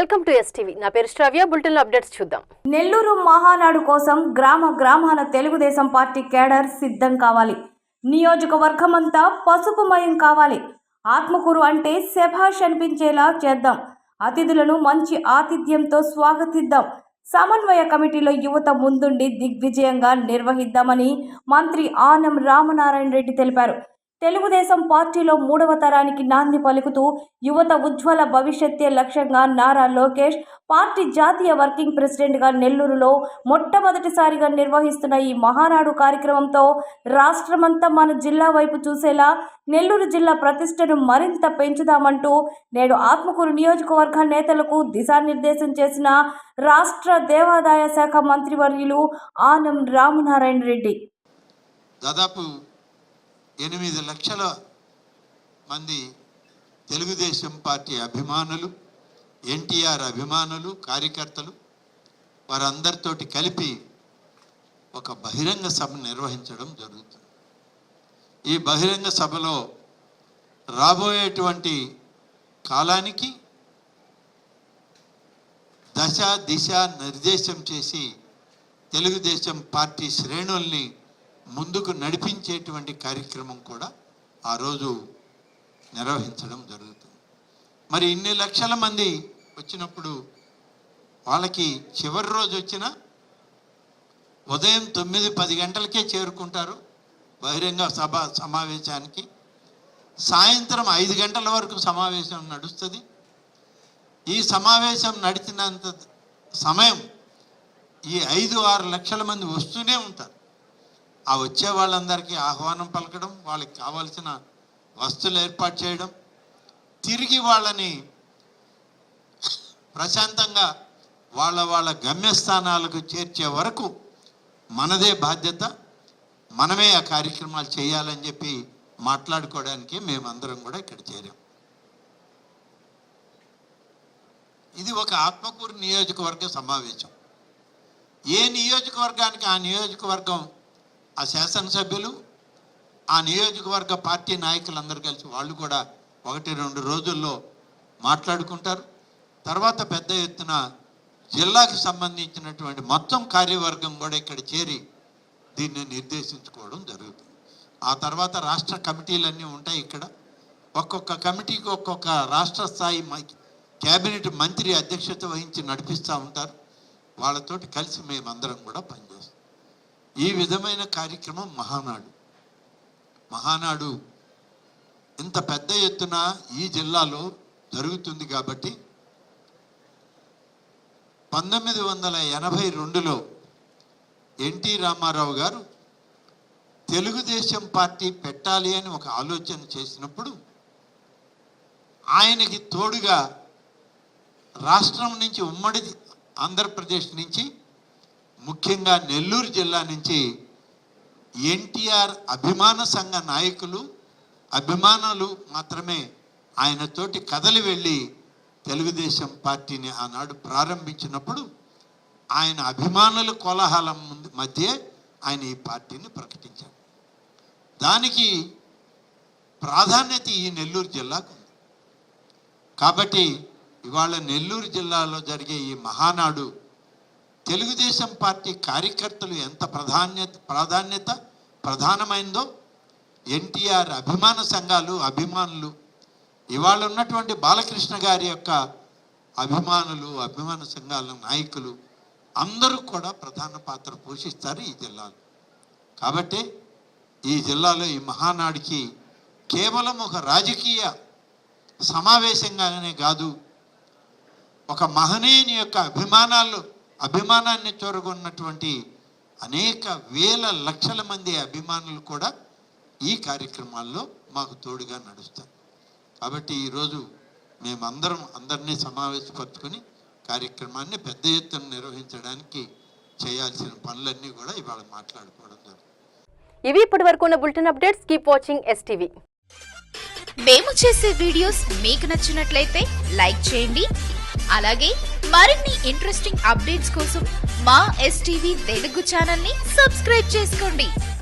Welcome to STV. నా పేరు శ్రావ్య. Bulletin updates చూద్దాం. నెల్లూరు మహానాడు కోసం గ్రామాల తెలుగుదేశం పార్టీ కేడర్ సిద్ధం కావాలి. నియోజకవర్గమంతా పసుపుమయం కావాలి. ఆత్మకూరు అంటే శభాష్ అనిపించేలా చేద్దాం. అతిథులను మంచి ఆతిథ్యంతో స్వాగతిద్దాం. సమన్వయ కమిటీలో యువత ముందుండి దిగ్విజయంగా నిర్వహిద్దామని మంత్రి ఆనం రామనారాయణ రెడ్డి తెలిపారు. తెలుగుదేశం పార్టీలో మూడవ తరానికి నాంది పలుకుతూ యువత ఉజ్వల భవిష్యత్తే లక్ష్యంగా నారా లోకేష్ పార్టీ జాతీయ వర్కింగ్ ప్రెసిడెంట్గా నెల్లూరులో మొట్టమొదటిసారిగా నిర్వహిస్తున్న ఈ మహానాడు కార్యక్రమంతో రాష్ట్రమంతా మన జిల్లా వైపు చూసేలా నెల్లూరు జిల్లా ప్రతిష్టను మరింత పెంచుదామంటూ నేడు ఆత్మకూరు నియోజకవర్గ నేతలకు దిశానిర్దేశం చేసిన రాష్ట్ర దేవాదాయ శాఖ మంత్రివర్యులు ఆనం రామనారాయణ రెడ్డి. దాదాపు 8 లక్షల మంది తెలుగుదేశం పార్టీ అభిమానులు, ఎన్టీఆర్ అభిమానులు, కార్యకర్తలు వారందరితోటి కలిపి ఒక బహిరంగ సభ నిర్వహించడం జరుగుతుంది. ఈ బహిరంగ సభలో రాబోయేటువంటి కాలానికి దశ దిశ నిర్దేశం చేసి తెలుగుదేశం పార్టీ శ్రేణుల్ని ముందుకు నడిపించేటువంటి కార్యక్రమం కూడా ఆ రోజు నిర్వహించడం జరుగుతుంది. మరి ఇన్ని లక్షల మంది వచ్చినప్పుడు వాళ్ళకి చివరి రోజు వచ్చిన ఉదయం 9-10 గంటలకే చేరుకుంటారు బహిరంగ సమావేశానికి. సాయంత్రం 5 గంటల వరకు సమావేశం నడుస్తుంది. ఈ సమావేశం నడిచినంత సమయం ఈ 5-6 లక్షల మంది వస్తూనే ఉంటారు. ఆ వచ్చే వాళ్ళందరికీ ఆహ్వానం పలకడం, వాళ్ళకి కావాల్సిన వస్తువులు ఏర్పాటు చేయడం, తిరిగి వాళ్ళని ప్రశాంతంగా వాళ్ళ గమ్యస్థానాలకు చేర్చే వరకు మనదే బాధ్యత, మనమే ఆ కార్యక్రమాలు చేయాలని చెప్పి మాట్లాడుకోవడానికి మేమందరం కూడా ఇక్కడ చేరాం. ఇది ఒక ఆత్మకూరు నియోజకవర్గ సమావేశం. ఏ నియోజకవర్గానికి ఆ నియోజకవర్గం, ఆ శాసనసభ్యులు, ఆ నియోజకవర్గ పార్టీ నాయకులందరూ కలిసి వాళ్ళు కూడా 1-2 రోజుల్లో మాట్లాడుకుంటారు. తర్వాత పెద్ద ఎత్తున జిల్లాకి సంబంధించినటువంటి మొత్తం కార్యవర్గం కూడా ఇక్కడ చేరి దీన్ని నిర్దేశించుకోవడం జరుగుతుంది. ఆ తర్వాత రాష్ట్ర కమిటీలన్నీ ఉంటాయి. ఇక్కడ ఒక్కొక్క కమిటీకి ఒక్కొక్క రాష్ట్ర స్థాయి క్యాబినెట్ మంత్రి అధ్యక్షత వహించి నడిపిస్తూ ఉంటారు. వాళ్ళతోటి కలిసి మేమందరం కూడా పనిచేస్తాం. ఈ విధమైన కార్యక్రమం మహానాడు ఇంత పెద్ద ఎత్తున ఈ జిల్లాలో జరుగుతుంది. కాబట్టి 1982లో ఎన్టీ రామారావు గారు తెలుగుదేశం పార్టీ పెట్టాలి అని ఒక ఆలోచన చేసినప్పుడు ఆయనకి తోడుగా రాష్ట్రం నుంచి, ఉమ్మడి ఆంధ్రప్రదేశ్ నుంచి, ముఖ్యంగా నెల్లూరు జిల్లా నుంచి ఎన్టీఆర్ అభిమాన సంఘ నాయకులు, అభిమానులు మాత్రమే ఆయనతోటి కదలి వెళ్ళి తెలుగుదేశం పార్టీని ఆనాడు ప్రారంభించినప్పుడు ఆయన అభిమానుల కోలాహలం మధ్య ఆయన ఈ పార్టీని ప్రకటించారు. దానికి ప్రాధాన్యత ఈ నెల్లూరు జిల్లాకు ఉంది. కాబట్టి ఇవాళ నెల్లూరు జిల్లాలో జరిగే ఈ మహానాడు తెలుగుదేశం పార్టీ కార్యకర్తలు ఎంత ప్రధానమైందో, ఎన్టీఆర్ అభిమాన సంఘాలు, అభిమానులు, ఇవాళ ఉన్నటువంటి బాలకృష్ణ గారి యొక్క అభిమానులు, అభిమాన సంఘాల నాయకులు అందరూ కూడా ప్రధాన పాత్ర పోషిస్తారు ఈ జిల్లాలో. కాబట్టి ఈ జిల్లాలో ఈ మహానాడికి కేవలం ఒక రాజకీయ సమావేశంగానే కాదు, ఒక మహనీయుని యొక్క అభిమానాన్ని చూరగొన్నటువంటి అనేక వేల లక్షల మంది అభిమానులు కూడా ఈ కార్యక్రమాల్లో మాకు తోడుగా నడుస్తారు. కాబట్టి ఈరోజు మేమందరం అందరినీ సమావేశపరుచుకొని కార్యక్రమాన్ని పెద్ద ఎత్తున నిర్వహించడానికి చేయాల్సిన పనులన్నీ కూడా ఇవాళ మాట్లాడుకోవడం జరుగుతుంది. ఇవి ఇప్పటి వరకు ఉన్న bulletin updates. Keep watching STV. మేము చేసే వీడియోస్ మీకు నచ్చినట్లయితే లైక్ చేయండి. అలాగే మరిన్ని ఇంట్రెస్టింగ్ అప్డేట్స్ కోసం మా ఎస్టీవీ తెలుగు ఛానల్ ని సబ్స్క్రైబ్ చేసుకోండి.